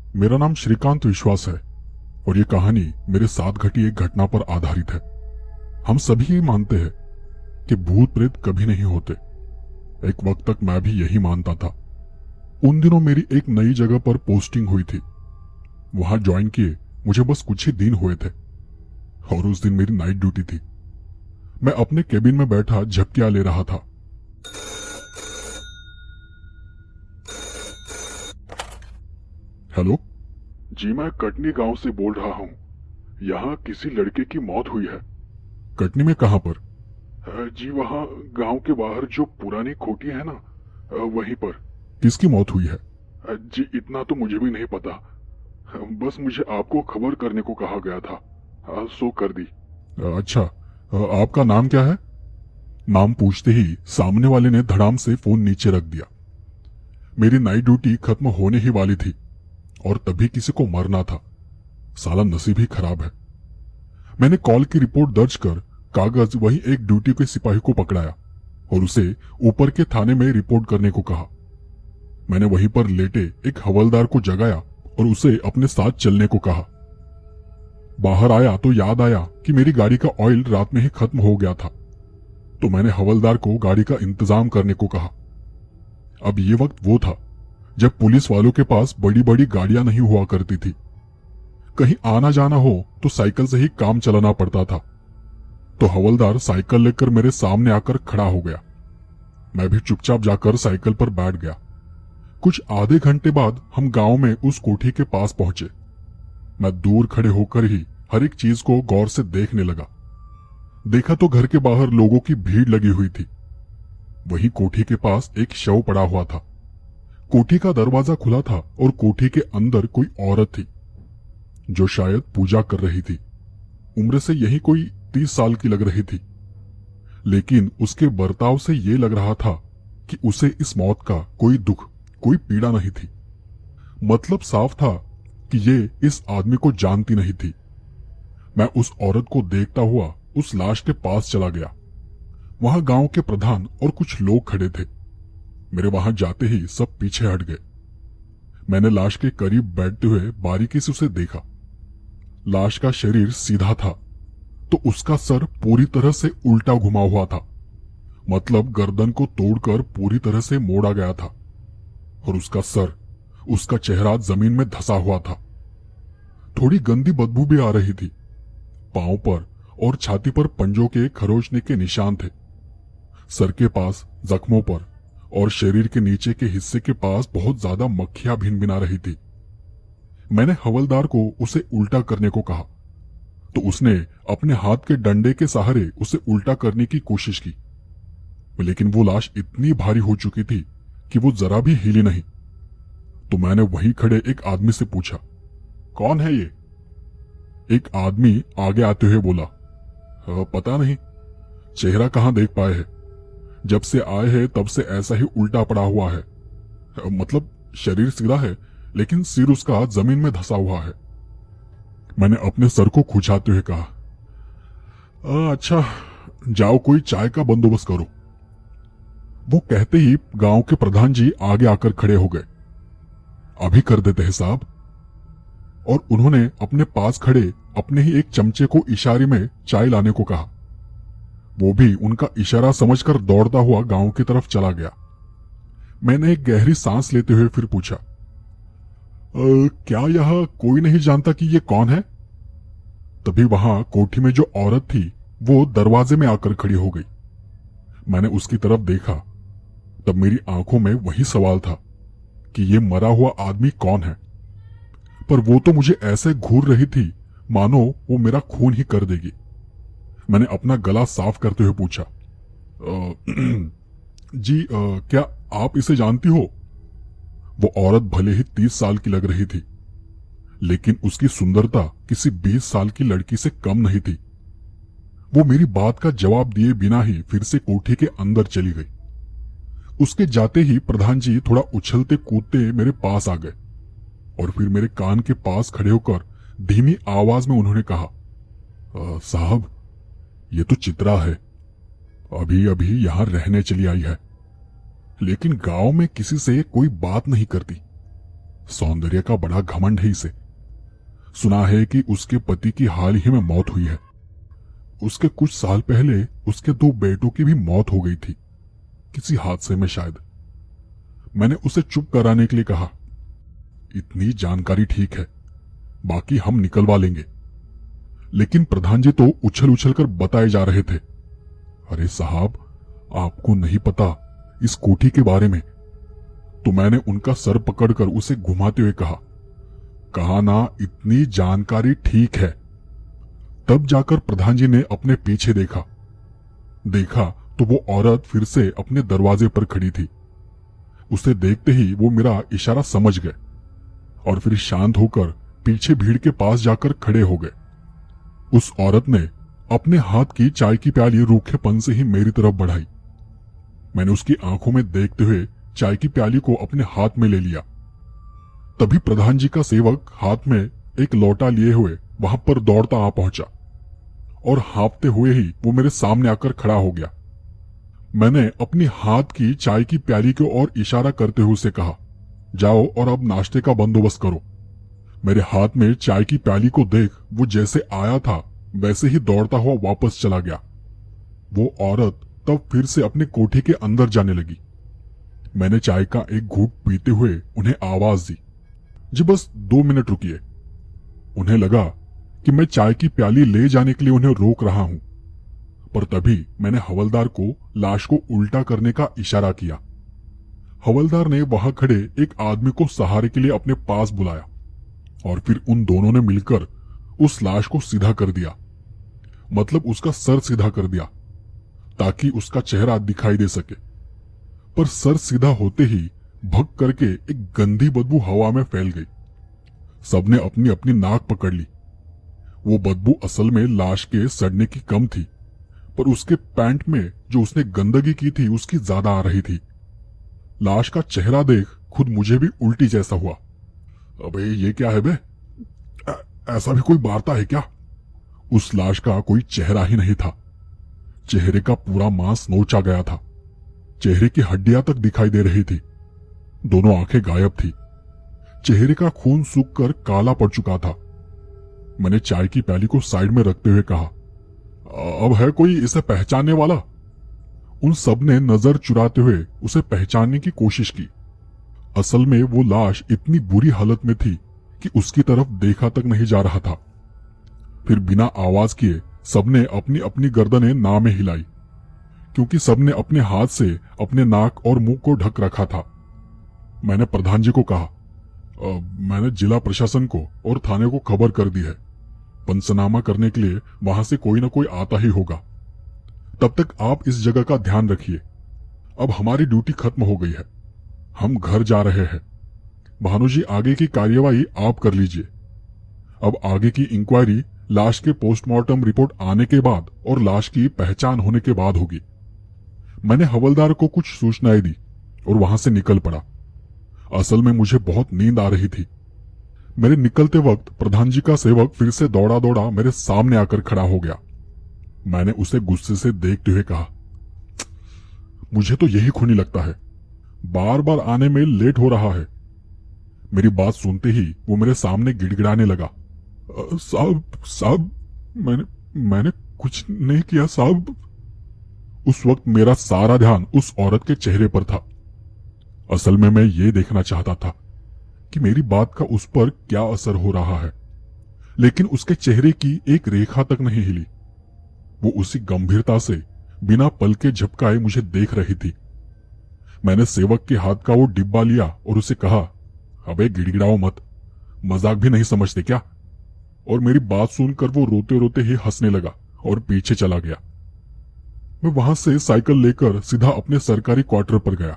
मेरा नाम श्रीकांत विश्वास है और ये कहानी मेरे साथ घटी एक घटना पर आधारित है। हम सभी ये मानते हैं कि भूत प्रेत कभी नहीं होते। एक वक्त तक मैं भी यही मानता था। उन दिनों मेरी एक नई जगह पर पोस्टिंग हुई थी। वहां ज्वाइन किए मुझे बस कुछ ही दिन हुए थे और उस दिन मेरी नाइट ड्यूटी थी। मैं अपने केबिन में बैठा झपकियां ले रहा था। हेलो जी, मैं कटनी गांव से बोल रहा हूँ। यहाँ किसी लड़के की मौत हुई है। कटनी में कहाँ पर? जी वहाँ गांव के बाहर जो पुरानी खोटी है ना, वहीं पर। किसकी मौत हुई है? जी इतना तो मुझे भी नहीं पता, बस मुझे आपको खबर करने को कहा गया था, सो कर दी। अच्छा, आपका नाम क्या है? नाम पूछते ही सामने वाले ने धड़ाम से फोन नीचे रख दिया। मेरी नाइट ड्यूटी खत्म होने ही वाली थी और तभी किसी को मरना था। साला नसीब ही खराब है। मैंने कॉल की रिपोर्ट दर्ज कर कागज वही एक ड्यूटी के सिपाही को पकड़ाया और उसे ऊपर के थाने में रिपोर्ट करने को कहा। मैंने वहीं पर लेटे एक हवलदार को जगाया और उसे अपने साथ चलने को कहा। बाहर आया तो याद आया कि मेरी गाड़ी का ऑयल रात में ही खत्म हो गया था, तो मैंने हवलदार को गाड़ी का इंतजाम करने को कहा। अब ये वक्त वो था जब पुलिस वालों के पास बड़ी बड़ी गाड़ियां नहीं हुआ करती थी। कहीं आना जाना हो तो साइकिल से ही काम चलाना पड़ता था। तो हवलदार साइकिल लेकर मेरे सामने आकर खड़ा हो गया। मैं भी चुपचाप जाकर साइकिल पर बैठ गया। कुछ आधे घंटे बाद हम गांव में उस कोठी के पास पहुंचे। मैं दूर खड़े होकर ही हर एक चीज को गौर से देखने लगा। देखा तो घर के बाहर लोगों की भीड़ लगी हुई थी। वही कोठी के पास एक शव पड़ा हुआ था। कोठी का दरवाजा खुला था और कोठी के अंदर कोई औरत थी जो शायद पूजा कर रही थी। उम्र से यही कोई 30 साल की लग रही थी, लेकिन उसके बर्ताव से ये लग रहा था कि उसे इस मौत का कोई दुख, कोई पीड़ा नहीं थी। मतलब साफ था कि ये इस आदमी को जानती नहीं थी। मैं उस औरत को देखता हुआ उस लाश के पास चला गया। वहां गांव के प्रधान और कुछ लोग खड़े थे। मेरे वहां जाते ही सब पीछे हट गए। मैंने लाश के करीब बैठते हुए बारीकी से उसे देखा। लाश का शरीर सीधा था तो उसका सर पूरी तरह से उल्टा घुमा हुआ था। मतलब गर्दन को तोड़कर पूरी तरह से मोड़ा गया था और उसका सर, उसका चेहरा जमीन में धंसा हुआ था। थोड़ी गंदी बदबू भी आ रही थी। पांव पर और छाती पर पंजों के खरोचने के निशान थे। सर के पास, जख्मों पर और शरीर के नीचे के हिस्से के पास बहुत ज्यादा मक्खियां भिनभिना रही थी। मैंने हवलदार को उसे उल्टा करने को कहा तो उसने अपने हाथ के डंडे के सहारे उसे उल्टा करने की कोशिश की, लेकिन वो लाश इतनी भारी हो चुकी थी कि वो जरा भी हिली नहीं। तो मैंने वहीं खड़े एक आदमी से पूछा, कौन है ये? एक आदमी आगे आते हुए बोला, पता नहीं, चेहरा कहां देख पाए हैं। जब से आए हैं तब से ऐसा ही उल्टा पड़ा हुआ है। मतलब शरीर सीधा है लेकिन सिर उसका जमीन में धंसा हुआ है। मैंने अपने सर को खुजाते हुए कहा, अच्छा जाओ कोई चाय का बंदोबस्त करो। वो कहते ही गांव के प्रधान जी आगे आकर खड़े हो गए। अभी कर देते हैं साहब। और उन्होंने अपने पास खड़े अपने ही एक चमचे को इशारे में चाय लाने को कहा। वो भी उनका इशारा समझकर दौड़ता हुआ गांव की तरफ चला गया। मैंने एक गहरी सांस लेते हुए फिर पूछा, क्या यह कोई नहीं जानता कि ये कौन है? तभी वहां कोठी में जो औरत थी वो दरवाजे में आकर खड़ी हो गई। मैंने उसकी तरफ देखा। तब मेरी आंखों में वही सवाल था कि ये मरा हुआ आदमी कौन है। पर वो तो मुझे ऐसे घूर रही थी मानो वो मेरा खून ही कर देगी। मैंने अपना गला साफ करते हुए पूछा, जी क्या आप इसे जानती हो? वो औरत भले ही 30 साल की लग रही थी, लेकिन उसकी सुंदरता किसी 20 साल की लड़की से कम नहीं थी। वो मेरी बात का जवाब दिए बिना ही फिर से कोठी के अंदर चली गई। उसके जाते ही प्रधान जी थोड़ा उछलते कूदते मेरे पास आ गए और फिर मेरे कान के पास खड़े होकर धीमी आवाज में उन्होंने कहा, साहब ये तो चित्रा है, अभी अभी यहां रहने चली आई है, लेकिन गांव में किसी से कोई बात नहीं करती। सौंदर्य का बड़ा घमंड है इसे। सुना है कि उसके पति की हाल ही में मौत हुई है। उसके कुछ साल पहले उसके 2 बेटों की भी मौत हो गई थी, किसी हादसे में शायद। मैंने उसे चुप कराने के लिए कहा, इतनी जानकारी ठीक है, बाकी हम निकलवा लेंगे। लेकिन प्रधान जी तो उछल उछल कर बताए जा रहे थे, अरे साहब, आपको नहीं पता इस कोठी के बारे में। तो मैंने उनका सर पकड़कर उसे घुमाते हुए कहा ना, इतनी जानकारी ठीक है। तब जाकर प्रधान जी ने अपने पीछे देखा तो वो औरत फिर से अपने दरवाजे पर खड़ी थी। उसे देखते ही वो मेरा इशारा समझ गए और फिर शांत होकर पीछे भीड़ के पास जाकर खड़े हो गए। उस औरत ने अपने हाथ की चाय की प्याली रूखेपन से ही मेरी तरफ बढ़ाई। मैंने उसकी आंखों में देखते हुए चाय की प्याली को अपने हाथ में ले लिया। तभी प्रधान जी का सेवक हाथ में एक लोटा लिए हुए वहां पर दौड़ता आ पहुंचा और हाँफते हुए ही वो मेरे सामने आकर खड़ा हो गया। मैंने अपनी हाथ की चाय की प्याली की ओर इशारा करते हुए उसे कहा, जाओ और अब नाश्ते का बंदोबस्त करो। मेरे हाथ में चाय की प्याली को देख वो जैसे आया था वैसे ही दौड़ता हुआ वापस चला गया। वो औरत तब फिर से अपने कोठे के अंदर जाने लगी। मैंने चाय का एक घूंट पीते हुए उन्हें आवाज दी, जी बस 2 मिनट रुकिए। उन्हें लगा कि मैं चाय की प्याली ले जाने के लिए उन्हें रोक रहा हूं, पर तभी मैंने हवलदार को लाश को उल्टा करने का इशारा किया। हवलदार ने वहां खड़े एक आदमी को सहारे के लिए अपने पास बुलाया और फिर उन दोनों ने मिलकर उस लाश को सीधा कर दिया, मतलब उसका सर सीधा कर दिया ताकि उसका चेहरा दिखाई दे सके। पर सर सीधा होते ही भग करके एक गंदी बदबू हवा में फैल गई। सबने अपनी अपनी नाक पकड़ ली। वो बदबू असल में लाश के सड़ने की कम थी, पर उसके पैंट में जो उसने गंदगी की थी उसकी ज्यादा आ रही थी। लाश का चेहरा देख खुद मुझे भी उल्टी जैसा हुआ। अबे ये क्या है बे? ऐसा भी कोई वार्ता है क्या? उस लाश का कोई चेहरा ही नहीं था। चेहरे का पूरा मांस नोचा गया था। चेहरे की हड्डियां तक दिखाई दे रही थी। दोनों आंखें गायब थी। चेहरे का खून सूख कर काला पड़ चुका था। मैंने चाय की प्याली को साइड में रखते हुए कहा, अब है कोई इसे पहचानने वाला? उन सब ने नजर चुराते हुए उसे पहचानने की कोशिश की। असल में वो लाश इतनी बुरी हालत में थी कि उसकी तरफ देखा तक नहीं जा रहा था। फिर बिना आवाज किए सबने अपनी अपनी गर्दनें ना में हिलाई, क्योंकि सबने अपने हाथ से अपने नाक और मुंह को ढक रखा था। मैंने प्रधान जी को कहा, मैंने जिला प्रशासन को और थाने को खबर कर दी है। पंचनामा करने के लिए वहां से कोई ना कोई आता ही होगा। तब तक आप इस जगह का ध्यान रखिए। अब हमारी ड्यूटी खत्म हो गई है, हम घर जा रहे हैं। भानु जी, आगे की कार्यवाही आप कर लीजिए। अब आगे की इंक्वायरी लाश के पोस्टमार्टम रिपोर्ट आने के बाद और लाश की पहचान होने के बाद होगी। मैंने हवलदार को कुछ सूचनाएं दी और वहां से निकल पड़ा। असल में मुझे बहुत नींद आ रही थी। मेरे निकलते वक्त प्रधान जी का सेवक फिर से दौड़ा दौड़ा मेरे सामने आकर खड़ा हो गया। मैंने उसे गुस्से से देखते हुए कहा, मुझे तो यही खूनी लगता है, बार बार आने में लेट हो रहा है। मेरी बात सुनते ही वो मेरे सामने गिड़गिड़ाने लगा, साहब मैंने कुछ नहीं किया साहब। उस वक्त मेरा सारा ध्यान उस औरत के चेहरे पर था। असल में मैं ये देखना चाहता था कि मेरी बात का उस पर क्या असर हो रहा है, लेकिन उसके चेहरे की एक रेखा तक नहीं हिली। वो उसी गंभीरता से बिना पल के झपकाए मुझे देख रही थी। मैंने सेवक के हाथ का वो डिब्बा लिया और उसे कहा, अबे गिड़गिड़ाओ मत, मजाक भी नहीं समझते क्या? और मेरी बात सुनकर वो रोते रोते ही हंसने लगा और पीछे चला गया। मैं वहां से साइकिल लेकर सीधा अपने सरकारी क्वार्टर पर गया।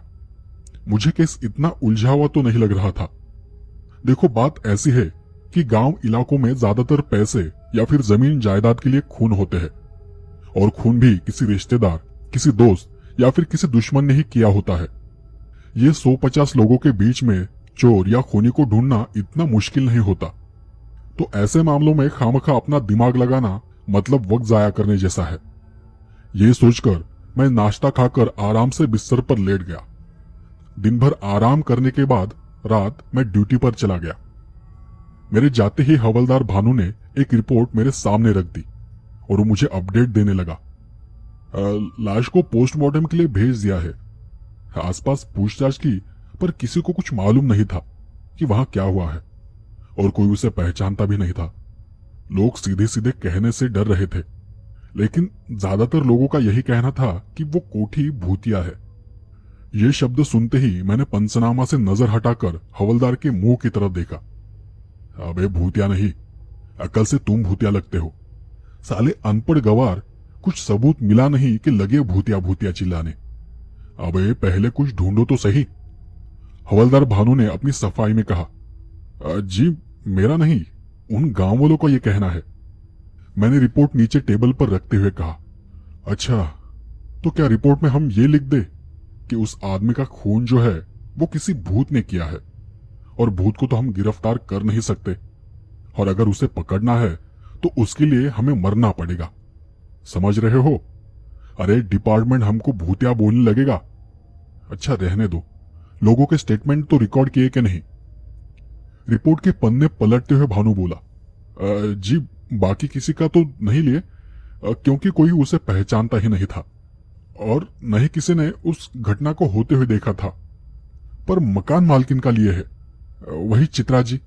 मुझे केस इतना उलझा हुआ तो नहीं लग रहा था। देखो, बात ऐसी है कि गांव इलाकों में ज्यादातर पैसे या फिर जमीन जायदाद के लिए खून होते हैं, और खून भी किसी रिश्तेदार, किसी दोस्त या फिर किसी दुश्मन ने ही किया होता है। ये 150 लोगों के बीच में चोर या खूनी को ढूंढना इतना मुश्किल नहीं होता। तो ऐसे मामलों में खामखा अपना दिमाग लगाना मतलब वक्त जाया करने जैसा है। ये सोचकर मैं नाश्ता खाकर आराम से बिस्तर पर लेट गया। दिन भर आराम करने के बाद रात मैं ड्यूटी पर चला गया। मेरे जाते ही हवलदार भानु ने एक रिपोर्ट मेरे सामने रख दी और वो मुझे अपडेट देने लगा। लाश को पोस्टमार्टम के लिए भेज दिया है। आसपास पूछताछ की पर किसी को कुछ मालूम नहीं था कि वहां क्या हुआ है और कोई उसे पहचानता भी नहीं था। लोग सीधे सीधे कहने से डर रहे थे, लेकिन ज्यादातर लोगों का यही कहना था कि वो कोठी भूतिया है। ये शब्द सुनते ही मैंने पंचनामा से नजर हटाकर हवलदार के मुंह की तरफ देखा। अबे भूतिया नहीं, अकल से तुम भूतिया लगते हो। साले अनपढ़ गवार, कुछ सबूत मिला नहीं कि लगे भूतिया भूतिया चिल्लाने। अबे पहले कुछ ढूंढो तो सही। हवलदार भानु ने अपनी सफाई में कहा, जी मेरा नहीं, उन गांव वालों का यह कहना है। मैंने रिपोर्ट नीचे टेबल पर रखते हुए कहा, अच्छा तो क्या रिपोर्ट में हम ये लिख दे कि उस आदमी का खून जो है वो किसी भूत ने किया है और भूत को तो हम गिरफ्तार कर नहीं सकते, और अगर उसे पकड़ना है तो उसके लिए हमें मरना पड़ेगा। समझ रहे हो? अरे डिपार्टमेंट हमको भूतिया बोलने लगेगा। अच्छा रहने दो, लोगों के स्टेटमेंट तो रिकॉर्ड किए कि नहीं? रिपोर्ट के पन्ने पलटते हुए भानु बोला, जी बाकी किसी का तो नहीं लिए, क्योंकि कोई उसे पहचानता ही नहीं था और न ही किसी ने उस घटना को होते हुए देखा था। पर मकान मालकिन का लिए है, वही चित्रा जी,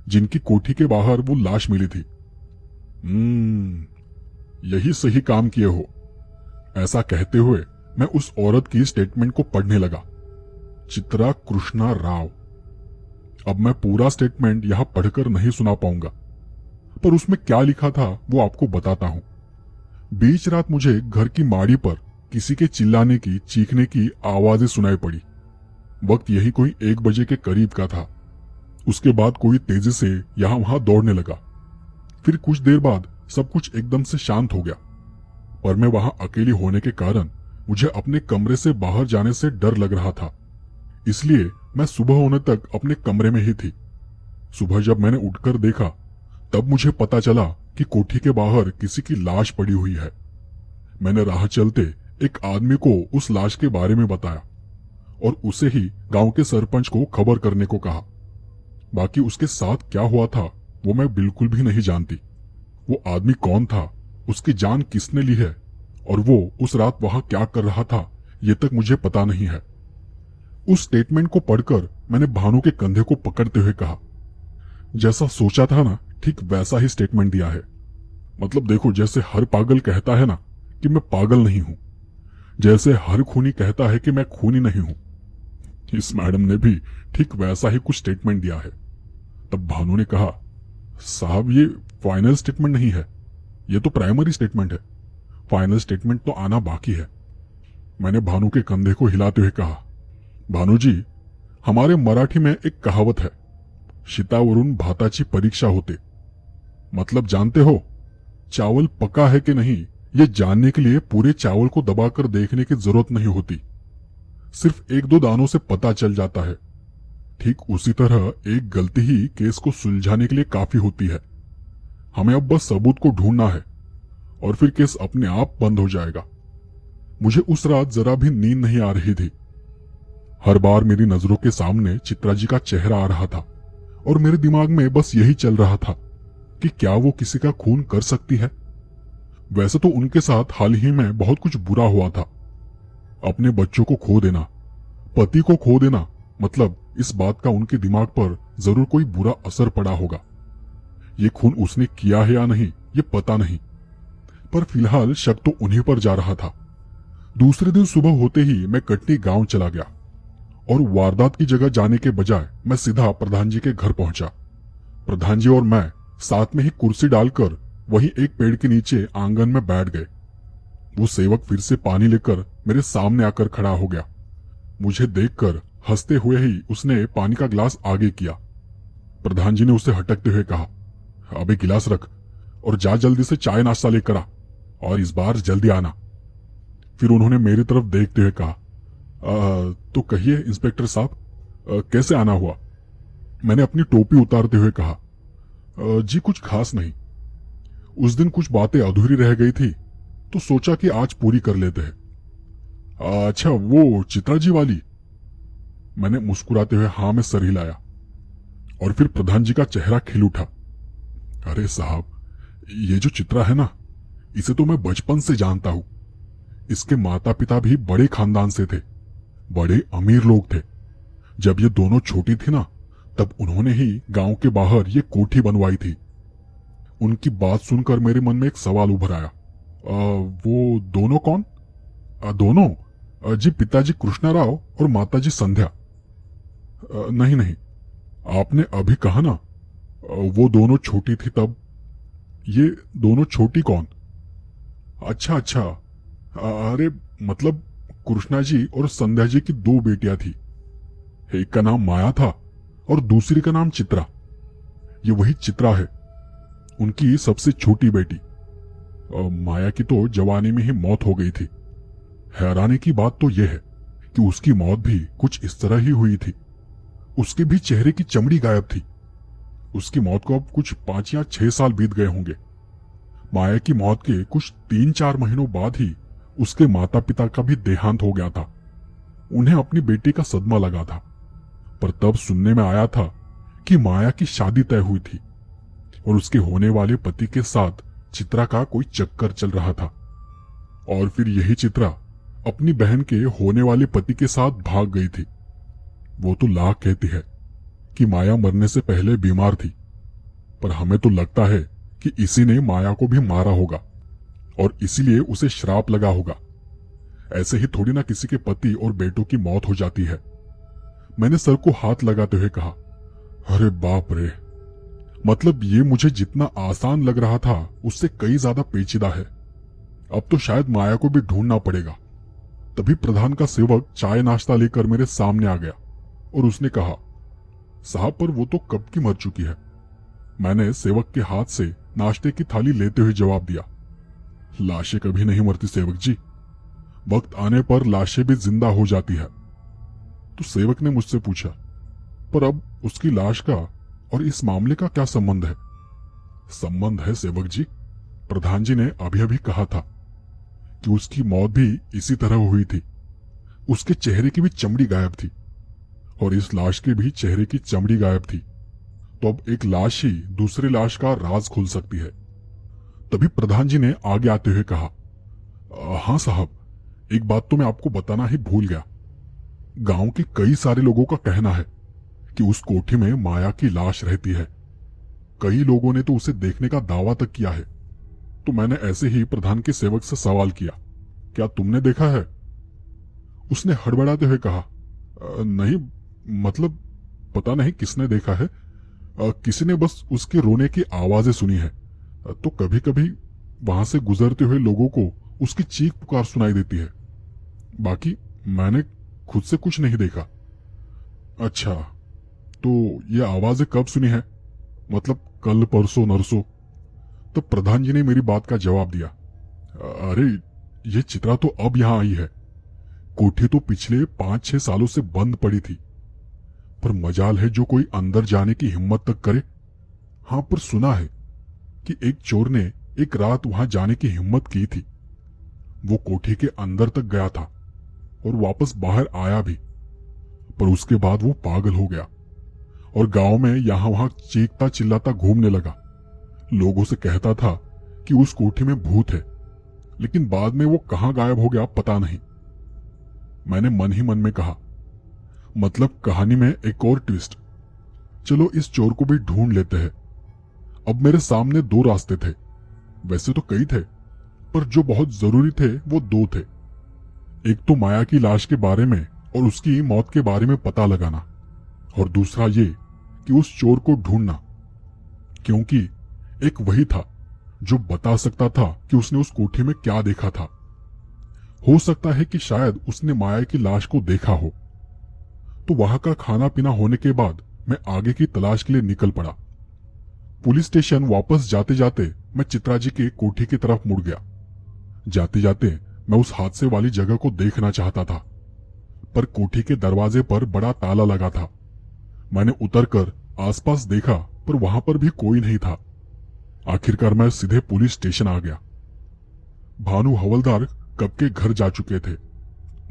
जिनकी कोठी के बाहर वो लाश मिली थी। यही सही काम किए हो। ऐसा कहते हुए मैं उस औरत की स्टेटमेंट को पढ़ने लगा। चित्रा कृष्णा राव। अब मैं पूरा स्टेटमेंट यहां पढ़कर नहीं सुना पाऊंगा, पर उसमें क्या लिखा था वो आपको बताता हूं। बीच रात मुझे घर की माड़ी पर किसी के चिल्लाने की, चीखने की आवाजें सुनाई पड़ी। वक्त यही कोई 1 बजे के करीब का था। उसके बाद कोई तेजी से यहां वहां दौड़ने लगा। फिर कुछ देर बाद सब कुछ एकदम से शांत हो गया, पर मैं वहां अकेली होने के कारण मुझे अपने कमरे से बाहर जाने से डर लग रहा था। इसलिए मैं सुबह होने तक अपने कमरे में ही थी। सुबह जब मैंने उठकर देखा तब मुझे पता चला कि कोठी के बाहर किसी की लाश पड़ी हुई है। मैंने राह चलते एक आदमी को उस लाश के बारे में बताया और उसे ही गांव के सरपंच को खबर करने को कहा। बाकी उसके साथ क्या हुआ था वो मैं बिल्कुल भी नहीं जानती। वो आदमी कौन था, उसकी जान किसने ली है और वो उस रात वहां क्या कर रहा था ये तक मुझे पता नहीं है। उस स्टेटमेंट को पढ़कर मैंने भानु के कंधे को पकड़ते हुए कहा, जैसा सोचा था ना ठीक वैसा ही स्टेटमेंट दिया है। मतलब देखो, जैसे हर पागल कहता है ना कि मैं पागल नहीं हूं, जैसे हर खूनी कहता है कि मैं खूनी नहीं हूं, इस मैडम ने भी ठीक वैसा ही कुछ स्टेटमेंट दिया है। तब भानु ने कहा, साहब ये फाइनल स्टेटमेंट नहीं है, ये तो प्राइमरी स्टेटमेंट है, फाइनल स्टेटमेंट तो आना बाकी है। मैंने भानु के कंधे को हिलाते हुए कहा, भानु जी, हमारे मराठी में एक कहावत है, शीतावरून भाताची परीक्षा होते। मतलब जानते हो, चावल पका है कि नहीं ये जानने के लिए पूरे चावल को दबाकर देखने की जरूरत नहीं होती, सिर्फ 1-2 दानों से पता चल जाता है। ठीक उसी तरह एक गलती ही केस को सुलझाने के लिए काफी होती है। हमें अब बस सबूत को ढूंढना है और फिर केस अपने आप बंद हो जाएगा। मुझे उस रात जरा भी नींद नहीं आ रही थी। हर बार मेरी नजरों के सामने चित्रा जी का चेहरा आ रहा था और मेरे दिमाग में बस यही चल रहा था कि क्या वो किसी का खून कर सकती है। वैसे तो उनके साथ हाल ही में बहुत कुछ बुरा हुआ था। अपने बच्चों को खो देना, पति को खो देना, मतलब इस बात का उनके दिमाग पर जरूर कोई बुरा असर पड़ा होगा। ये खून उसने किया है या नहीं ये पता नहीं, पर फिलहाल शक तो उन्हीं पर जा रहा था। दूसरे दिन सुबह होते ही मैं कटनी गांव चला गया और वारदात की जगह जाने के बजाय मैं सीधा प्रधान जी के घर पहुंचा। प्रधान जी और मैं साथ में ही कुर्सी डालकर वहीं एक पेड़ के नीचे आंगन में बैठ गए। वो सेवक फिर से पानी लेकर मेरे सामने आकर खड़ा हो गया। मुझे देखकर हंसते हुए ही उसने पानी का गिलास आगे किया। प्रधान जी ने उसे हटकते हुए कहा, अबे गिलास रख और जा जल्दी से चाय नाश्ता लेकर आ, और इस बार जल्दी आना। फिर उन्होंने मेरी तरफ देखते हुए कहा, तो कहिए इंस्पेक्टर साहब, कैसे आना हुआ? मैंने अपनी टोपी उतारते हुए कहा, जी कुछ खास नहीं, उस दिन कुछ बातें अधूरी रह गई थी तो सोचा कि आज पूरी कर लेते हैं। अच्छा वो चित्रा जी वाली? मैंने मुस्कुराते हुए हाँ में सर हिलाया और फिर प्रधान जी का चेहरा खिल उठा। अरे साहब, ये जो चित्रा है ना, इसे तो मैं बचपन से जानता हूं। इसके माता पिता भी बड़े खानदान से थे, बड़े अमीर लोग थे। जब ये दोनों छोटी थी ना, तब उन्होंने ही गांव के बाहर ये कोठी बनवाई थी। उनकी बात सुनकर मेरे मन में एक सवाल उभर आया। वो दोनों कौन? दोनों? जी, पिताजी कृष्णाराव और माताजी संध्या। नहीं नहीं, आपने अभी कहा ना वो दोनों छोटी थी तब। ये दोनों छोटी कौन? अच्छा अच्छा, अरे मतलब कृष्णा जी और संध्या जी की दो बेटियां थी। एक का नाम माया था और दूसरी का नाम चित्रा। ये वही चित्रा है, उनकी सबसे छोटी बेटी। माया की तो जवानी में ही मौत हो गई थी। हैरानी की बात तो यह है कि उसकी मौत भी कुछ इस तरह ही हुई थी। उसके भी चेहरे की चमड़ी गायब थी। उसकी मौत को अब कुछ 5 या 6 साल बीत गए होंगे। माया की मौत के कुछ 3-4 महीनों बाद ही उसके माता पिता का भी देहांत हो गया था। उन्हें अपनी बेटी का सदमा लगा था, पर तब सुनने में आया था कि माया की शादी तय हुई थी और उसके होने वाले पति के साथ चित्रा का कोई चक्कर चल रहा था। और फिर यही चित्रा अपनी बहन के होने वाले पति के साथ भाग गई थी। वो तो लाख कहती है कि माया मरने से पहले बीमार थी, पर हमें तो लगता है कि इसी ने माया को भी मारा होगा और इसीलिए उसे श्राप लगा होगा। ऐसे ही थोड़ी ना किसी के पति और बेटों की मौत हो जाती है। मैंने सर को हाथ लगाते हुए कहा, अरे बाप रे, मतलब ये मुझे जितना आसान लग रहा था उससे कई ज्यादा पेचीदा है। अब तो शायद माया को भी ढूंढना पड़ेगा। तभी प्रधान का सेवक चाय नाश्ता लेकर मेरे सामने आ गया और उसने कहा, साहब पर वो तो कब की मर चुकी है। मैंने सेवक के हाथ से नाश्ते की थाली लेते हुए जवाब दिया, लाशें कभी नहीं मरती सेवक जी, वक्त आने पर लाशें भी जिंदा हो जाती है। तो सेवक ने मुझसे पूछा, पर अब उसकी लाश का और इस मामले का क्या संबंध है? संबंध है सेवक जी, प्रधान जी ने अभी अभी कहा था कि उसकी मौत भी इसी तरह हुई थी। उसके चेहरे की भी चमड़ी गायब थी और इस लाश के भी चेहरे की चमड़ी गायब थी। तो अब एक लाश ही दूसरी लाश का राज खोल सकती है। तभी प्रधान जी ने आगे आते हुए कहा, हाँ साहब, एक बात तो मैं आपको बताना ही भूल गया। गांव के कई सारे लोगों का कहना है कि उस कोठी में माया की लाश रहती है। कई लोगों ने तो उसे देखने का दावा तक किया है। तो मैंने ऐसे ही प्रधान के सेवक से सवाल किया, क्या तुमने देखा है? उसने हड़बड़ाते हुए कहा, नहीं, मतलब पता नहीं किसने देखा है। किसी ने बस उसके रोने की आवाजें सुनी है। तो कभी कभी वहां से गुजरते हुए लोगों को उसकी चीख पुकार सुनाई देती है। बाकी मैंने खुद से कुछ नहीं देखा। अच्छा, तो ये आवाजें कब सुनी है? मतलब कल, परसों, नरसों? तो प्रधान जी ने मेरी बात का जवाब दिया, अरे ये चित्रा तो अब यहां आई है। कोठी तो पिछले 5-6 सालों से बंद पड़ी थी, पर मजाल है जो कोई अंदर जाने की हिम्मत तक करे। हां, पर सुना है कि एक चोर ने एक रात वहां जाने की हिम्मत की थी। वो कोठी के अंदर तक गया था और वापस बाहर आया भी, पर उसके बाद वो पागल हो गया और गांव में यहां वहां चीखता चिल्लाता घूमने लगा। लोगों से कहता था कि उस कोठी में भूत है, लेकिन बाद में वो कहां गायब हो गया पता नहीं। मैंने मन ही मन में कहा, मतलब कहानी में एक और ट्विस्ट। चलो इस चोर को भी ढूंढ लेते हैं। अब मेरे सामने 2 रास्ते थे। वैसे तो कई थे, पर जो बहुत जरूरी थे वो 2 थे। एक तो माया की लाश के बारे में और उसकी मौत के बारे में पता लगाना, और दूसरा ये कि उस चोर को ढूंढना, क्योंकि एक वही था जो बता सकता था कि उसने उस कोठी में क्या देखा था। हो सकता है कि शायद उसने माया की लाश को देखा हो। तो वहां का खाना पीना होने के बाद मैं आगे की तलाश के लिए निकल पड़ा। पुलिस स्टेशन वापस जाते जाते मैं चित्रा जी के कोठी की तरफ मुड़ गया। जाते जाते मैं उस हादसे वाली जगह को देखना चाहता था, पर कोठी के दरवाजे पर बड़ा ताला लगा था। मैंने उतरकर आसपास देखा, पर वहां पर भी कोई नहीं था। आखिरकार मैं सीधे पुलिस स्टेशन आ गया। भानु हवलदार कब के घर जा चुके थे।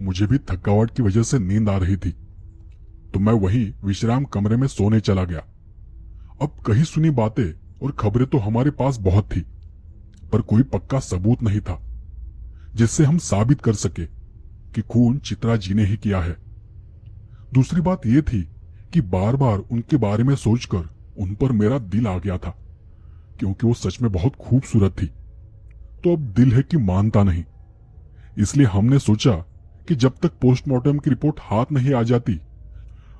मुझे भी थकावट की वजह से नींद आ रही थी। तो मैं वहीं विश्राम कमरे में सोने चला गया। अब कही सुनी बातें और खबरें तो हमारे पास बहुत थी, पर कोई पक्का सबूत नहीं था जिससे हम साबित कर सके कि खून चित्रा जी ने ही किया है। दूसरी बात यह थी कि बार बार उनके बारे में सोचकर उन पर मेरा दिल आ गया था, क्योंकि वो सच में बहुत खूबसूरत थी। तो अब दिल है कि मानता नहीं। इसलिए हमने सोचा कि जब तक पोस्टमार्टम की रिपोर्ट हाथ नहीं आ जाती,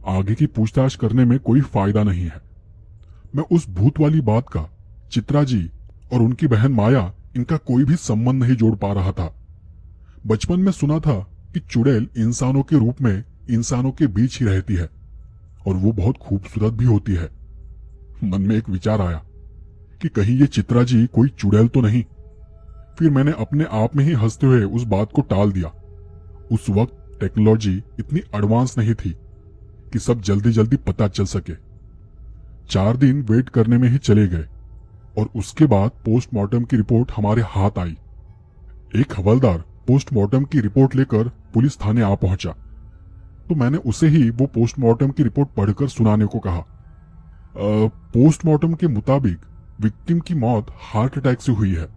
आगे की पूछताछ करने में कोई फायदा नहीं है। मैं उस भूत वाली बात का चित्रा जी और उनकी बहन माया, इनका कोई भी संबंध नहीं जोड़ पा रहा था। बचपन में सुना था कि चुड़ैल इंसानों के रूप में इंसानों के बीच ही रहती है और वो बहुत खूबसूरत भी होती है। मन में एक विचार आया कि कहीं ये चित्रा जी कोई चुड़ैल तो नहीं। फिर मैंने अपने आप में ही हंसते हुए उस बात को टाल दिया। उस वक्त टेक्नोलॉजी इतनी एडवांस नहीं थी कि सब जल्दी जल्दी पता चल सके। 4 दिन वेट करने में ही चले गए और उसके बाद पोस्टमार्टम की रिपोर्ट हमारे हाथ आई। एक हवलदार पोस्टमार्टम की रिपोर्ट लेकर पुलिस थाने आ पहुंचा, तो मैंने उसे ही वो पोस्टमार्टम की रिपोर्ट पढ़कर सुनाने को कहा। पोस्टमार्टम के मुताबिक विक्टिम की मौत हार्ट अटैक से हुई है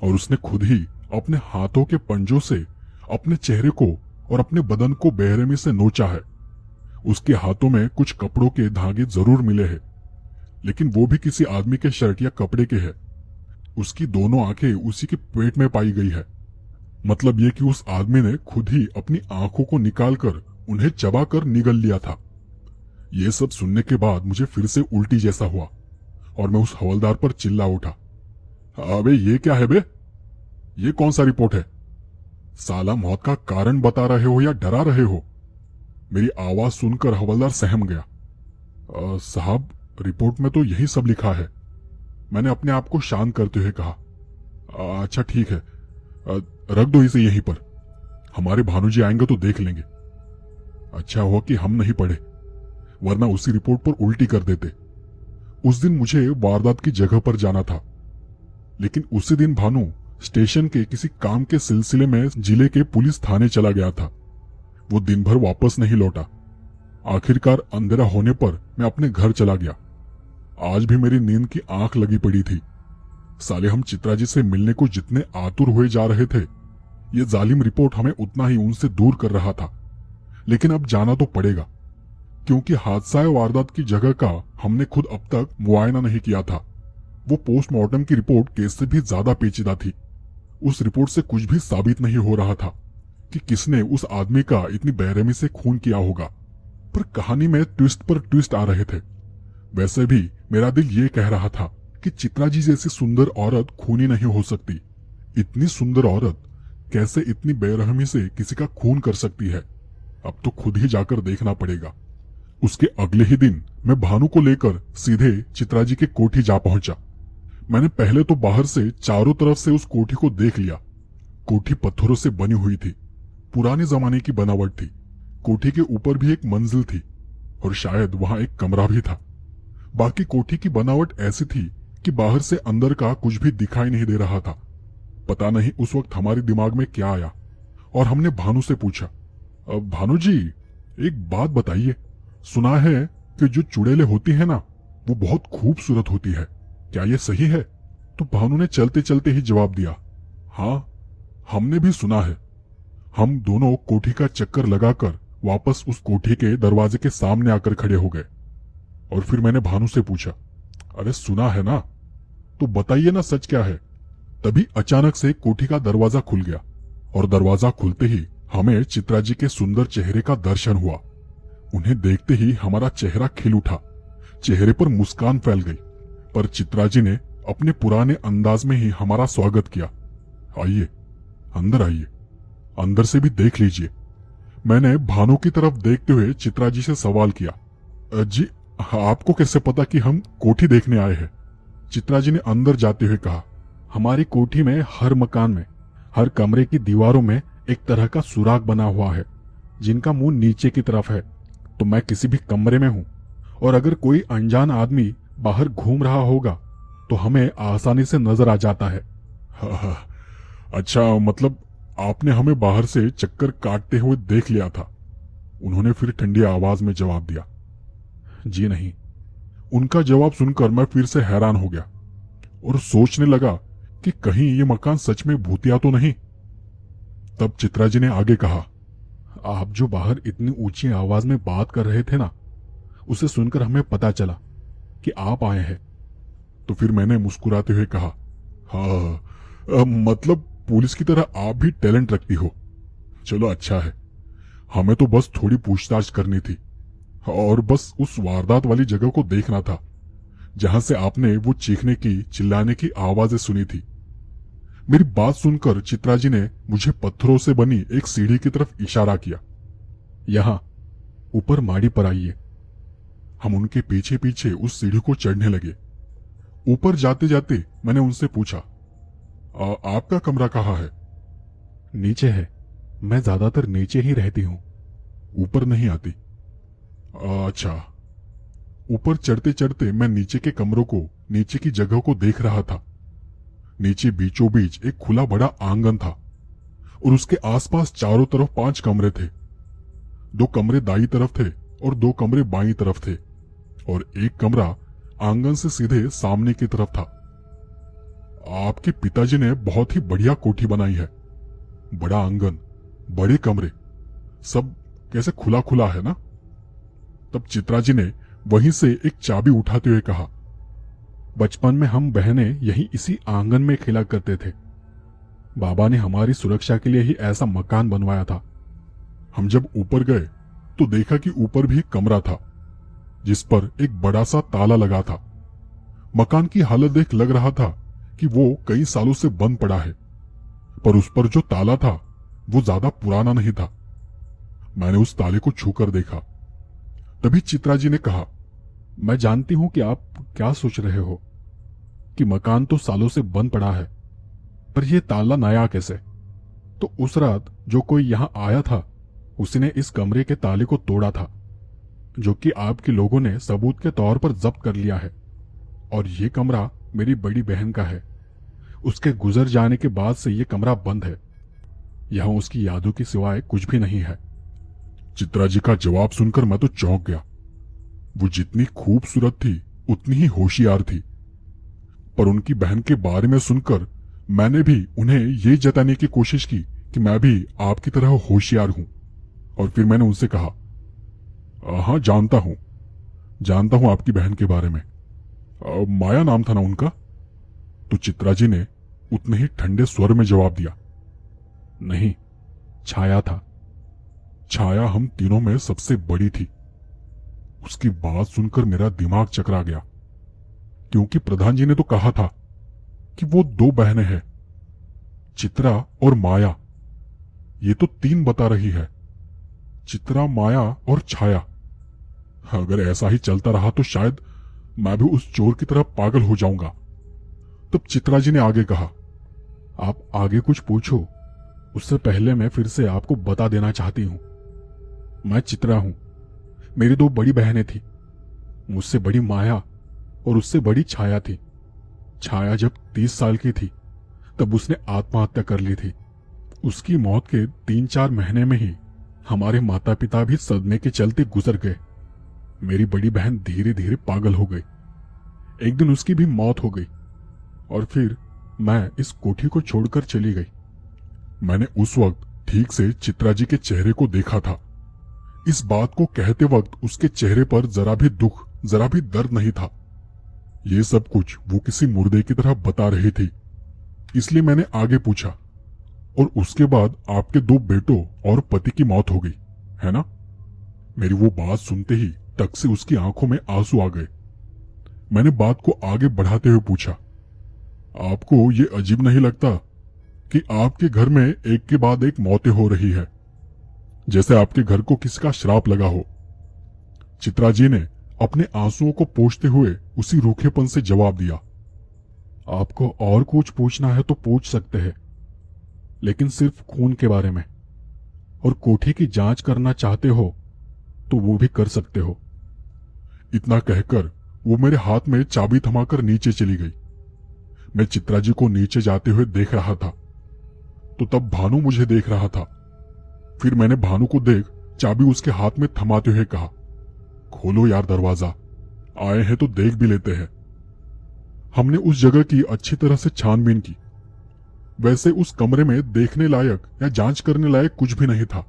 और उसने खुद ही अपने हाथों के पंजों से अपने चेहरे को और अपने बदन को बेरहमी से नोचा है। उसके हाथों में कुछ कपड़ों के धागे जरूर मिले हैं, लेकिन वो भी किसी आदमी के शर्ट या कपड़े के हैं। उसकी दोनों आंखें उसी के पेट में पाई गई है। मतलब ये कि उस आदमी ने खुद ही अपनी आंखों को निकालकर उन्हें चबाकर निगल लिया था। ये सब सुनने के बाद मुझे फिर से उल्टी जैसा हुआ और मैं उस हवलदार पर चिल्ला उठा, अबे ये क्या है बे? ये कौन सा रिपोर्ट है? साला मौत का कारण बता रहे हो या डरा रहे हो? मेरी आवाज सुनकर हवलदार सहम गया। साहब, रिपोर्ट में तो यही सब लिखा है, मैंने अपने आप को शांत करते हुए कहा। अच्छा ठीक है, रख दो इसे यहीं पर, हमारे भानुजी आएंगे तो देख लेंगे। अच्छा हुआ कि हम नहीं पढ़े, वरना उसी रिपोर्ट पर उल्टी कर देते। उस दिन मुझे वारदात की जगह पर जाना था, लेकिन उसी दिन भानु स्टेशन के किसी काम के सिलसिले में जिले के पुलिस थाने चला गया था। वो दिन भर वापस नहीं लौटा। आखिरकार अंधेरा होने पर मैं अपने घर चला गया। आज भी मेरी नींद की आंख लगी पड़ी थी। साले हम चित्रा जी से मिलने को जितने आतुर हुए जा रहे थे, ये जालिम रिपोर्ट हमें उतना ही उनसे दूर कर रहा था। लेकिन अब जाना तो पड़ेगा, क्योंकि हादसा वारदात की जगह का हमने खुद अब तक मुआयना नहीं किया था। वो पोस्टमार्टम की रिपोर्ट केस से भी ज्यादा पेचीदा थी। उस रिपोर्ट से कुछ भी साबित नहीं हो रहा था कि किसने उस आदमी का इतनी बेरहमी से खून किया होगा, पर कहानी में ट्विस्ट पर ट्विस्ट आ रहे थे। वैसे भी मेरा दिल ये कह रहा था कि चित्रा जी जैसी सुंदर औरत खूनी नहीं हो सकती। इतनी सुंदर औरत कैसे इतनी बेरहमी से किसी का खून कर सकती है? अब तो खुद ही जाकर देखना पड़ेगा। उसके अगले ही दिन मैं भानु को लेकर सीधे चित्रा जी के कोठी जा पहुंचा। मैंने पहले तो बाहर से चारों तरफ से उस कोठी को देख लिया। कोठी पत्थरों से बनी हुई थी, पुराने जमाने की बनावट थी। कोठी के ऊपर भी एक मंजिल थी और शायद वहां एक कमरा भी था। बाकी कोठी की बनावट ऐसी थी कि बाहर से अंदर का कुछ भी दिखाई नहीं दे रहा था। पता नहीं उस वक्त हमारे दिमाग में क्या आया और हमने भानु से पूछा, भानु जी एक बात बताइए, सुना है कि जो चुड़ैलें होती है ना, वो बहुत खूबसूरत होती है, क्या ये सही है? तो भानु ने चलते चलते ही जवाब दिया, हाँ हमने भी सुना है। हम दोनों कोठी का चक्कर लगाकर वापस उस कोठी के दरवाजे के सामने आकर खड़े हो गए और फिर मैंने भानु से पूछा, अरे सुना है ना, तो बताइए ना सच क्या है? तभी अचानक से कोठी का दरवाजा खुल गया और दरवाजा खुलते ही हमें चित्रा जी के सुंदर चेहरे का दर्शन हुआ। उन्हें देखते ही हमारा चेहरा खिल उठा, चेहरे पर मुस्कान फैल गई। पर चित्रा जी ने अपने पुराने अंदाज में ही हमारा स्वागत किया। आइए अंदर आइए, अंदर से भी देख लीजिए। मैंने भानु की तरफ देखते हुए चित्रा जी से सवाल किया, जी आपको कैसे पता कि हम कोठी देखने आए हैं? चित्रा जी ने अंदर जाते हुए कहा, हमारी कोठी में हर मकान में, हर कमरे की दीवारों में एक तरह का सुराग बना हुआ है, जिनका मुंह नीचे की तरफ है। तो मैं किसी भी कमरे में हूं और अगर कोई अनजान आदमी बाहर घूम रहा होगा तो हमें आसानी से नजर आ जाता है। अच्छा, मतलब आपने हमें बाहर से चक्कर काटते हुए देख लिया था? उन्होंने फिर ठंडी आवाज में जवाब दिया, जी नहीं। उनका जवाब सुनकर मैं फिर से हैरान हो गया और सोचने लगा कि कहीं ये मकान सच में भूतिया तो नहीं। तब चित्रा जी ने आगे कहा, आप जो बाहर इतनी ऊंची आवाज में बात कर रहे थे ना, उसे सुनकर हमें पता चला कि आप आए हैं। तो फिर मैंने मुस्कुराते हुए कहा, हाँ, मतलब पुलिस की तरह आप भी टैलेंट रखती हो। चलो अच्छा है, हमें तो बस थोड़ी पूछताछ करनी थी और बस उस वारदात वाली जगह को देखना था जहां से आपने वो चीखने की, चिल्लाने की आवाजें सुनी थी। मेरी बात सुनकर चित्रा जी ने मुझे पत्थरों से बनी एक सीढ़ी की तरफ इशारा किया, यहां ऊपर माड़ी पर आइए। हम उनके पीछे पीछे उस सीढ़ी को चढ़ने लगे। ऊपर जाते जाते मैंने उनसे पूछा, आपका कमरा कहाँ है? नीचे है, मैं ज्यादातर नीचे ही रहती हूँ, ऊपर नहीं आती। अच्छा। ऊपर चढ़ते चढ़ते मैं नीचे के कमरों को, नीचे की जगह को देख रहा था। नीचे बीचों बीच एक खुला बड़ा आंगन था और उसके आसपास चारों तरफ 5 कमरे थे। 2 कमरे दाईं तरफ थे और 2 कमरे बाईं तरफ थे और एक कमरा आंगन से सीधे सामने की तरफ था। आपके पिताजी ने बहुत ही बढ़िया कोठी बनाई है। बड़ा आंगन, बड़े कमरे, सब कैसे खुला खुला है ना। तब चित्रा जी ने वहीं से एक चाबी उठाते हुए कहा, बचपन में हम बहनें यहीं इसी आंगन में खेला करते थे। बाबा ने हमारी सुरक्षा के लिए ही ऐसा मकान बनवाया था। हम जब ऊपर गए तो देखा कि ऊपर भी एक कमरा था जिस पर एक बड़ा सा ताला लगा था। मकान की हालत देख लग रहा था कि वो कई सालों से बंद पड़ा है, पर उस पर जो ताला था वो ज्यादा पुराना नहीं था। मैंने उस ताले को छूकर देखा। तभी चित्रा जी ने कहा, मैं जानती हूं कि आप क्या सोच रहे हो कि मकान तो सालों से बंद पड़ा है, पर यह ताला नया कैसे? तो उस रात जो कोई यहां आया था उसने इस कमरे के ताले को तोड़ा था, जो कि आपके लोगों ने सबूत के तौर पर जब्त कर लिया है। और यह कमरा मेरी बड़ी बहन का है। उसके गुजर जाने के बाद से यह कमरा बंद है। यहां उसकी यादों की सिवाय कुछ भी नहीं है। चित्रा जी का जवाब सुनकर मैं तो चौंक गया। वो जितनी खूबसूरत थी उतनी ही होशियार थी, पर उनकी बहन के बारे में सुनकर मैंने भी उन्हें ये जताने की कोशिश की कि मैं भी आपकी तरह होशियार हूं। और फिर मैंने उनसे कहा, हाँ जानता हूं आपकी बहन के बारे में। माया नाम था ना उनका? तो चित्रा जी ने उतने ही ठंडे स्वर में जवाब दिया, नहीं, छाया था। छाया हम तीनों में सबसे बड़ी थी। उसकी बात सुनकर मेरा दिमाग चकरा गया, क्योंकि प्रधान जी ने तो कहा था कि वो 2 बहनें हैं, चित्रा और माया। ये तो 3 बता रही है, चित्रा, माया और छाया। अगर ऐसा ही चलता रहा तो शायद मैं भी उस चोर की तरह पागल हो जाऊंगा। तब चित्रा जी ने आगे कहा, आप आगे कुछ पूछो, उससे पहले मैं फिर से आपको बता देना चाहती हूं, मैं चित्रा हूं। मेरी 2 बड़ी बहनें थी, मुझसे बड़ी माया और उससे बड़ी छाया थी। छाया जब 30 साल की थी तब उसने आत्महत्या कर ली थी। उसकी मौत के 3-4 महीने में ही हमारे माता पिता भी सदमे के चलते गुजर गए। मेरी बड़ी बहन धीरे धीरे पागल हो गई। एक दिन उसकी भी मौत हो गई और फिर मैं इस कोठी को छोड़कर चली गई। मैंने उस वक्त ठीक से चित्रा जी के चेहरे को देखा था। इस बात को कहते वक्त उसके चेहरे पर जरा भी दुख, जरा भी दर्द नहीं था। ये सब कुछ वो किसी मुर्दे की तरह बता रही थी। इसलिए मैंने आगे पूछा, और उसके बाद आपके 2 बेटों और पति की मौत हो गई, है ना? मेरी वो बात सुनते ही टक से उसकी आंखों में आंसू आ गए। मैंने बात को आगे बढ़ाते हुए पूछा, आपको ये अजीब नहीं लगता कि आपके घर में एक के बाद एक मौतें हो रही है, जैसे आपके घर को किसी का श्राप लगा हो? चित्रा जी ने अपने आंसुओं को पोंछते हुए उसी रूखेपन से जवाब दिया, आपको और कुछ पूछना है तो पूछ सकते हैं, लेकिन सिर्फ खून के बारे में। और कोठी की जांच करना चाहते हो तो वो भी कर सकते हो। इतना कहकर वो मेरे हाथ में चाबी थमाकर नीचे चली गई। मैं चित्रा जी को नीचे जाते हुए देख रहा था, तो तब भानु मुझे देख रहा था। फिर मैंने भानु को देख चाबी उसके हाथ में थमाते हुए कहा, खोलो यार दरवाजा, आए हैं तो देख भी लेते हैं। हमने उस जगह की अच्छी तरह से छानबीन की। वैसे उस कमरे में देखने लायक या जांच करने लायक कुछ भी नहीं था।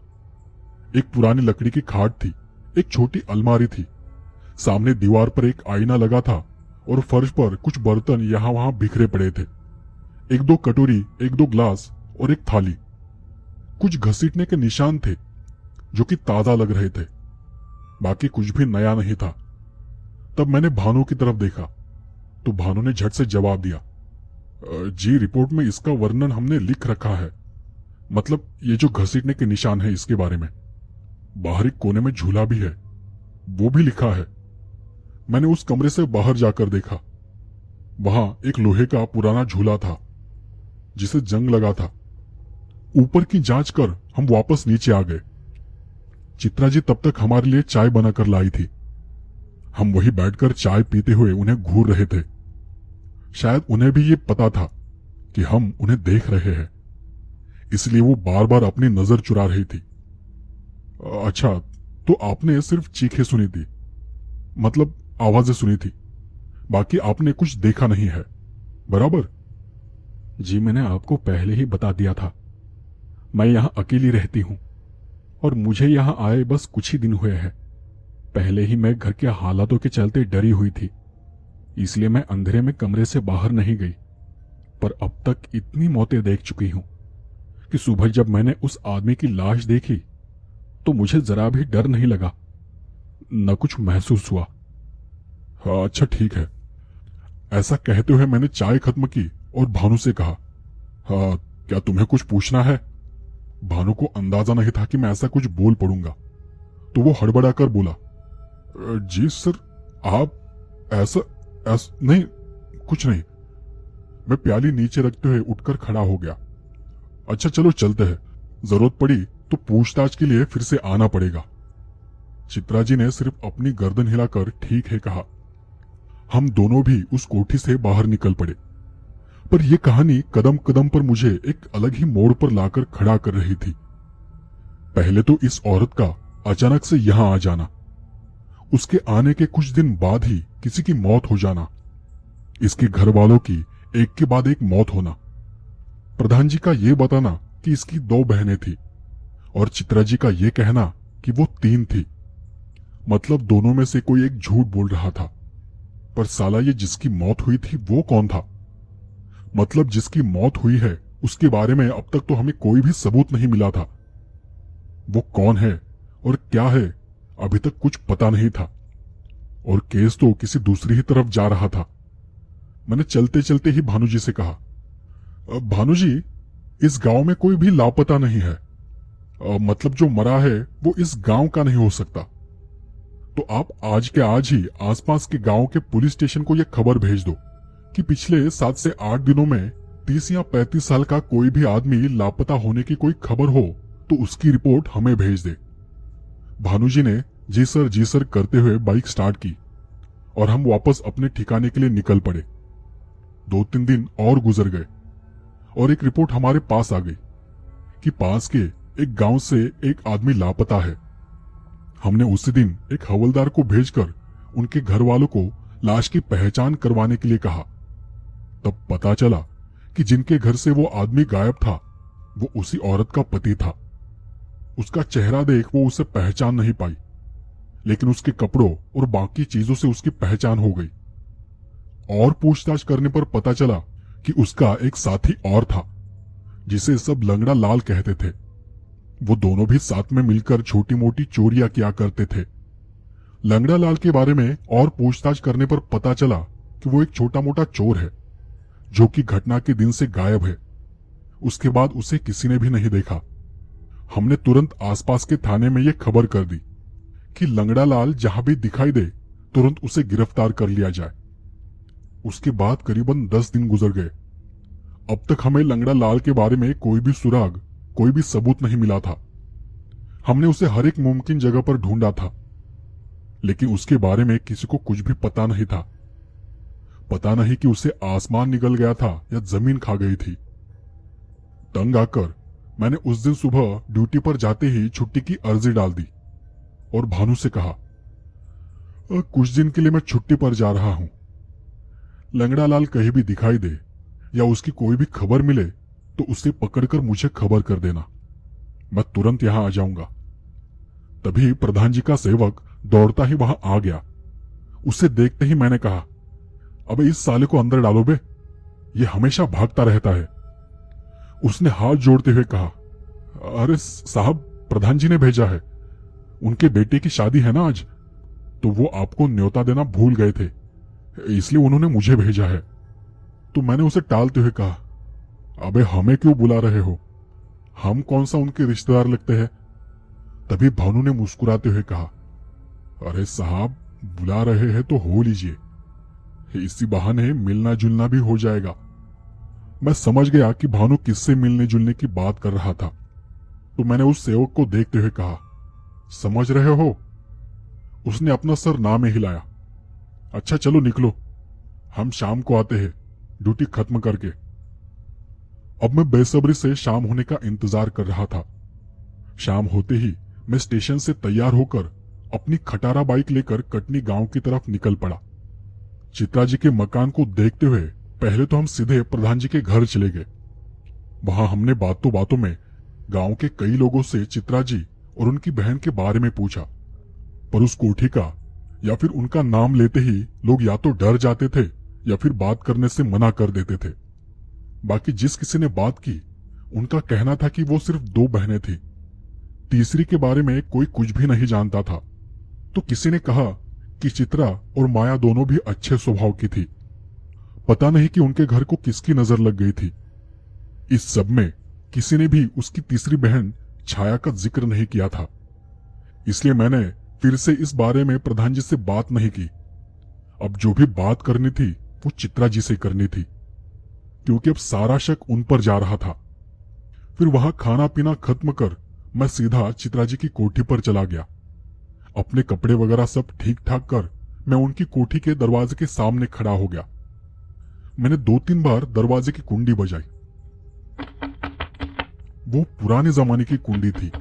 एक पुरानी लकड़ी की खाट थी, एक छोटी अलमारी थी, सामने दीवार पर एक आईना लगा था और फर्श पर कुछ बर्तन यहां वहां बिखरे पड़े थे। एक दो कटोरी, एक दो ग्लास और एक थाली। कुछ घसीटने के निशान थे जो कि ताजा लग रहे थे, बाकी कुछ भी नया नहीं था। तब मैंने भानु की तरफ देखा तो भानु ने झट से जवाब दिया, जी रिपोर्ट में इसका वर्णन हमने लिख रखा है, मतलब ये जो घसीटने के निशान है इसके बारे में। बाहरी कोने में झूला भी है, वो भी लिखा है। मैंने उस कमरे से बाहर जाकर देखा, वहां एक लोहे का पुराना झूला था जिसे जंग लगा था। ऊपर की जांच कर हम वापस नीचे आ गए। चित्रा जी तब तक हमारे लिए चाय बनाकर लाई थी। हम वही बैठकर चाय पीते हुए उन्हें घूर रहे थे। शायद उन्हें भी ये पता था कि हम उन्हें देख रहे हैं, इसलिए वो बार बार अपनी नजर चुरा रही थी। अच्छा, तो आपने सिर्फ चीखें सुनी थी, मतलब आवाजें सुनी थी, बाकी आपने कुछ देखा नहीं है, बराबर? जी मैंने आपको पहले ही बता दिया था, मैं यहां अकेली रहती हूं और मुझे यहां आए बस कुछ ही दिन हुए हैं। पहले ही मैं घर के हालातों के चलते डरी हुई थी, इसलिए मैं अंधेरे में कमरे से बाहर नहीं गई। पर अब तक इतनी मौतें देख चुकी हूं कि सुबह जब मैंने उस आदमी की लाश देखी तो मुझे जरा भी डर नहीं लगा, न कुछ महसूस हुआ। हाँ अच्छा ठीक है। ऐसा कहते हुए मैंने चाय खत्म की और भानु से कहा, हाँ क्या तुम्हें कुछ पूछना है? भानु को अंदाजा नहीं था कि मैं ऐसा कुछ बोल पड़ूंगा, तो वो हड़बड़ा कर बोला, जी सर, आप ऐसा नहीं, कुछ नहीं। मैं प्याली नीचे रखते हुए उठकर खड़ा हो गया। अच्छा चलो चलते हैं, जरूरत पड़ी तो पूछताछ के लिए फिर से आना पड़ेगा। चित्रा जी ने सिर्फ अपनी गर्दन हिलाकर ठीक है कहा। हम दोनों भी उस कोठी से बाहर निकल पड़े। पर यह कहानी कदम कदम पर मुझे एक अलग ही मोड़ पर लाकर खड़ा कर रही थी। पहले तो इस औरत का अचानक से यहां आ जाना, उसके आने के कुछ दिन बाद ही किसी की मौत हो जाना, इसके घर वालों की एक के बाद एक मौत होना, प्रधान जी का यह बताना कि इसकी 2 बहनें थी और चित्रा जी का यह कहना कि वो 3 थी। मतलब दोनों में से कोई एक झूठ बोल रहा था। पर साला ये जिसकी मौत हुई थी वो कौन था? मतलब जिसकी मौत हुई है उसके बारे में अब तक तो हमें कोई भी सबूत नहीं मिला था। वो कौन है और क्या है अभी तक कुछ पता नहीं था, और केस तो किसी दूसरी ही तरफ जा रहा था। मैंने चलते चलते ही भानु जी से कहा, भानु जी, इस गांव में कोई भी लापता नहीं है। मतलब जो मरा है वो इस गांव का नहीं हो सकता। तो आप आज के आज ही आसपास के गांव के पुलिस स्टेशन को यह खबर भेज दो कि पिछले 7 से 8 दिनों में 30 या 35 साल का कोई भी आदमी लापता होने की कोई खबर हो तो उसकी रिपोर्ट हमें भेज दे। भानु जी ने जी सर करते हुए बाइक स्टार्ट की और हम वापस अपने ठिकाने के लिए निकल पड़े। 2-3 दिन और गुजर गए और एक रिपोर्ट हमारे पास आ गई कि पास के एक गांव से एक आदमी लापता है। हमने उसी दिन एक हवलदार को भेजकर उनके घर वालों को लाश की पहचान करवाने के लिए कहा। तब पता चला कि जिनके घर से वो आदमी गायब था वो उसी औरत का पति था। उसका चेहरा देख वो उसे पहचान नहीं पाई, लेकिन उसके कपड़ों और बाकी चीजों से उसकी पहचान हो गई। और पूछताछ करने पर पता चला कि उसका एक साथी और था जिसे सब लंगड़ा लाल कहते थे। वो दोनों भी साथ में मिलकर छोटी मोटी चोरियां किया करते थे। लंगड़ा लाल के बारे में और पूछताछ करने पर पता चला कि वो एक छोटा मोटा चोर है जो कि घटना के दिन से गायब है। उसके बाद उसे किसी ने भी नहीं देखा। हमने तुरंत आसपास के थाने में ये खबर कर दी कि लंगड़ा लाल जहां भी दिखाई दे तुरंत उसे गिरफ्तार कर लिया जाए। उसके बाद करीबन 10 दिन गुजर गए। अब तक हमें लंगड़ा लाल के बारे में कोई भी सुराग, कोई भी सबूत नहीं मिला था। हमने उसे हर एक मुमकिन जगह पर ढूंढा था, लेकिन उसके बारे में किसी को कुछ भी पता नहीं था। पता नहीं कि उसे आसमान निगल गया था या जमीन खा गई थी। तंग आकर मैंने उस दिन सुबह ड्यूटी पर जाते ही छुट्टी की अर्जी डाल दी और भानु से कहा, कुछ दिन के लिए मैं छुट्टी पर जा रहा हूं। लंगड़ा लाल कहीं भी दिखाई दे या उसकी कोई भी खबर मिले तो उसे पकड़कर मुझे खबर कर देना, मैं तुरंत यहां आ जाऊंगा। तभी प्रधान जी का सेवक दौड़ता ही वहां आ गया। उसे देखते ही मैंने कहा, अबे इस साले को अंदर डालो बे, ये हमेशा भागता रहता है। उसने हाथ जोड़ते हुए कहा, अरे साहब, प्रधान जी ने भेजा है, उनके बेटे की शादी है ना आज, तो वो आपको न्योता देना भूल गए थे, इसलिए उन्होंने मुझे भेजा है। तो मैंने उसे टालते हुए कहा, अबे हमें क्यों बुला रहे हो, हम कौन सा उनके रिश्तेदार लगते हैं। तभी भानु ने मुस्कुराते हुए कहा, अरे साहब, बुला रहे हैं तो हो लीजिए, इसी बहाने मिलना जुलना भी हो जाएगा। मैं समझ गया कि भानु किससे मिलने जुलने की बात कर रहा था, तो मैंने उस सेवक को देखते हुए कहा, समझ रहे हो। उसने अपना सर ना में हिलाया। अच्छा चलो निकलो, हम शाम को आते हैं ड्यूटी खत्म करके। अब मैं बेसब्री से शाम होने का इंतजार कर रहा था। शाम होते ही मैं स्टेशन से तैयार होकर अपनी खटारा बाइक लेकर कटनी गांव की तरफ निकल पड़ा। चित्रा जी के मकान को देखते हुए पहले तो हम सीधे प्रधान जी के घर चले गए। वहां हमने बातों बातों में गांव के कई लोगों से चित्रा जी और उनकी बहन के बारे में पूछा, पर उस कोठी का या फिर उनका नाम लेते ही लोग या तो डर जाते थे या फिर बात करने से मना कर देते थे। बाकी जिस किसी ने बात की, उनका कहना था कि वो सिर्फ 2 बहनें थी, तीसरी के बारे में कोई कुछ भी नहीं जानता था। तो किसी ने कहा कि चित्रा और माया दोनों भी अच्छे स्वभाव की थी, पता नहीं कि उनके घर को किसकी नजर लग गई थी। इस सब में किसी ने भी उसकी तीसरी बहन छाया का जिक्र नहीं किया था, इसलिए मैंने फिर से इस बारे में प्रधान जी से बात नहीं की। अब जो भी बात करनी थी वो चित्रा जी से करनी थी, क्योंकि अब सारा शक उन पर जा रहा था। फिर वहां खाना पीना खत्म कर मैं सीधा चित्रा जी की कोठी पर चला गया। अपने कपड़े वगैरह सब ठीक ठाक कर मैं उनकी कोठी के दरवाजे के सामने खड़ा हो गया। मैंने 2-3 बार दरवाजे की कुंडी बजाई। वो पुराने जमाने की कुंडी थी।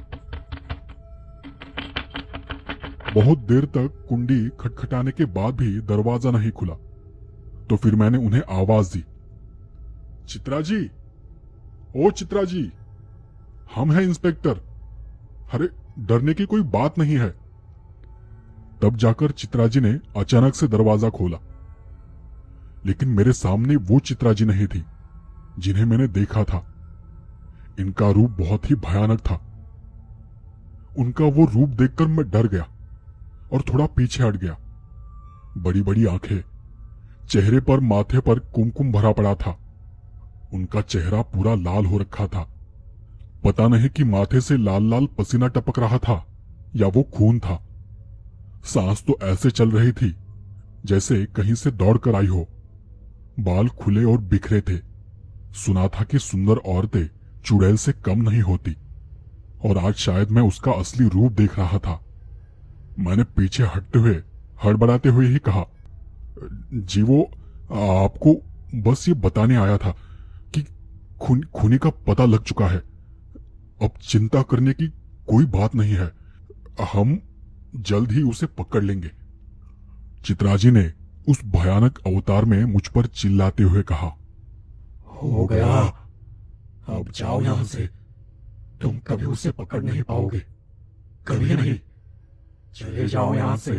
बहुत देर तक कुंडी खटखटाने के बाद भी दरवाजा नहीं खुला, तो फिर मैंने उन्हें आवाज दी, चित्रा जी, ओ चित्रा जी, हम हैं इंस्पेक्टर, अरे डरने की कोई बात नहीं है। तब जाकर चित्रा जी ने अचानक से दरवाजा खोला, लेकिन मेरे सामने वो चित्रा जी नहीं थी जिन्हें मैंने देखा था। इनका रूप बहुत ही भयानक था। उनका वो रूप देखकर मैं डर गया और थोड़ा पीछे हट गया। बड़ी बड़ी आंखें, चेहरे पर माथे पर कुमकुम भरा पड़ा था। उनका चेहरा पूरा लाल हो रखा था। पता नहीं कि माथे से लाल लाल पसीना टपक रहा था या वो खून था। सांस तो ऐसे चल रही थी जैसे कहीं से दौड़कर आई हो। बाल खुले और बिखरे थे। सुना था कि सुंदर औरतें चुड़ैल से कम नहीं होती, और आज शायद मैं उसका असली रूप देख रहा था। मैंने पीछे हटते हुए हड़बड़ाते हुए ही कहा, जी वो आपको बस ये बताने आया था कि खूनी का पता लग चुका है। अब चिंता करने की कोई बात नहीं है, हम जल्द ही उसे पकड़ लेंगे। चित्रा जी ने उस भयानक अवतार में मुझ पर चिल्लाते हुए कहा, हो गया, अब जाओ यहां से, तुम कभी उसे पकड़ नहीं पाओगे, कभी नहीं, चले जाओ यहां से।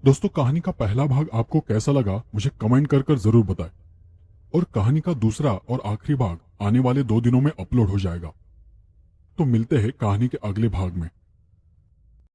दोस्तों, कहानी का पहला भाग आपको कैसा लगा मुझे कमेंट कर जरूर बताएं, और कहानी का दूसरा और आखिरी भाग आने वाले 2 दिनों में अपलोड हो जाएगा। तो मिलते हैं कहानी के अगले भाग में।